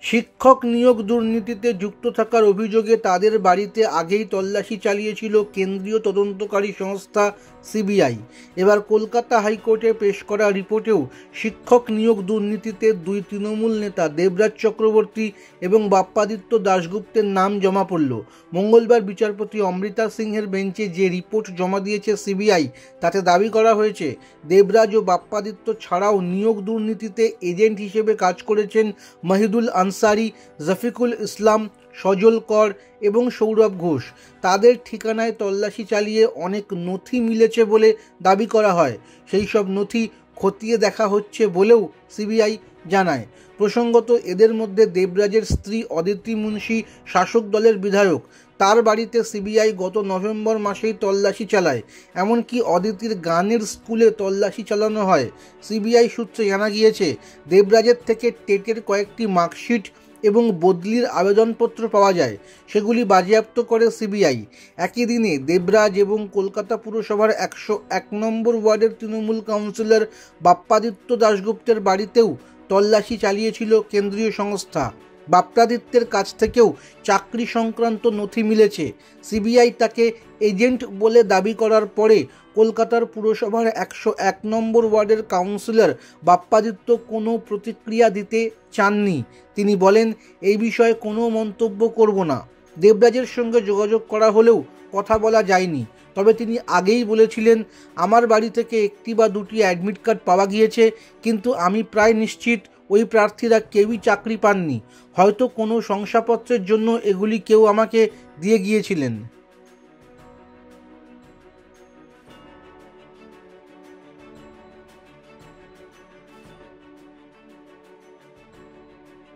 শিক্ষক নিয়োগ দুর্নীতিতে যুক্ত থাকার অভিযোগে তাদের বাড়িতে আগেই তল্লাশি চালিয়েছিল কেন্দ্রীয় তদন্তকারী সংস্থা সিবিআই। এবার কলকাতা হাইকোর্টে পেশ করা রিপোর্টেও শিক্ষক নিয়োগ দুর্নীতিতে দুই তৃণমূল নেতা দেবরাজ চক্রবর্তী এবং বাপ্পাদিত্য দাশগুপ্তের নাম জমা পড়ল। মঙ্গলবার বিচারপতি অমৃতা সিংহের বেঞ্চে যে রিপোর্ট জমা দিয়েছে সিবিআই, তাতে দাবি করা হয়েছে দেবরাজ ও বাপ্পাদিত্য ছাড়াও নিয়োগ দুর্নীতিতে এজেন্ট হিসেবে কাজ করেছেন মাহিদুল আনসারি, জাফিকুল ইসলাম, সজল কর এবং সৌরভ ঘোষ। তাদের ঠিকানায় তল্লাশি চালিয়ে অনেক নথি মিলেছে বলে দাবি করা হয়। সেই সব নথি খতিয়ে দেখা হচ্ছে বলেও সিবিআই জানায়। প্রসঙ্গত, এদের মধ্যে দেবরাজের স্ত্রী অদিতি মুন্সি শাসক দলের বিধায়ক। তার বাড়িতে সিবিআই গত নভেম্বর মাসেই তল্লাশি চালায়। এমনকি অদিতির গানের স্কুলে তল্লাশি চালানো হয়। সিবিআই সূত্রে জানা গিয়েছে, দেবরাজের থেকে টেটের কয়েকটি মার্কশিট এবং বদলির আবেদনপত্র পাওয়া যায়। সেগুলি বাজেয়াপ্ত করে সিবিআই। একই দিনে দেবরাজ এবং কলকাতা পুরসভার 101 নম্বর ওয়ার্ডের তৃণমূল কাউন্সিলর বাপ্পাদিত্য দাশগুপ্তের বাড়িতেও তল্লাশি চালিয়েছিল কেন্দ্রীয় সংস্থা। বাপ্পাদিত্যের কাছ থেকেও চাকরি সংক্রান্ত নথি মিলেছে। সিবিআই তাকে এজেন্ট বলে দাবি করার পরে কলকাতার পুরসভার 101 নম্বর ওয়ার্ডের কাউন্সিলর বাপ্পাদিত্য কোনো প্রতিক্রিয়া দিতে চাননি। তিনি বলেন, এই বিষয়ে কোনো মন্তব্য করব না। দেবরাজের সঙ্গে যোগাযোগ করা হলেও কথা বলা যায়নি। তবে তিনি আগেই বলেছিলেন, আমার বাড়ি থেকে একটি বা দুটি অ্যাডমিট কার্ড পাওয়া গিয়েছে, কিন্তু আমি প্রায় নিশ্চিত ওই প্রার্থীরা কেউই চাকরি পাননি। হয়তো কোনো শংসাপত্রের জন্য এগুলি কেউ আমাকে দিয়ে গিয়েছিলেন।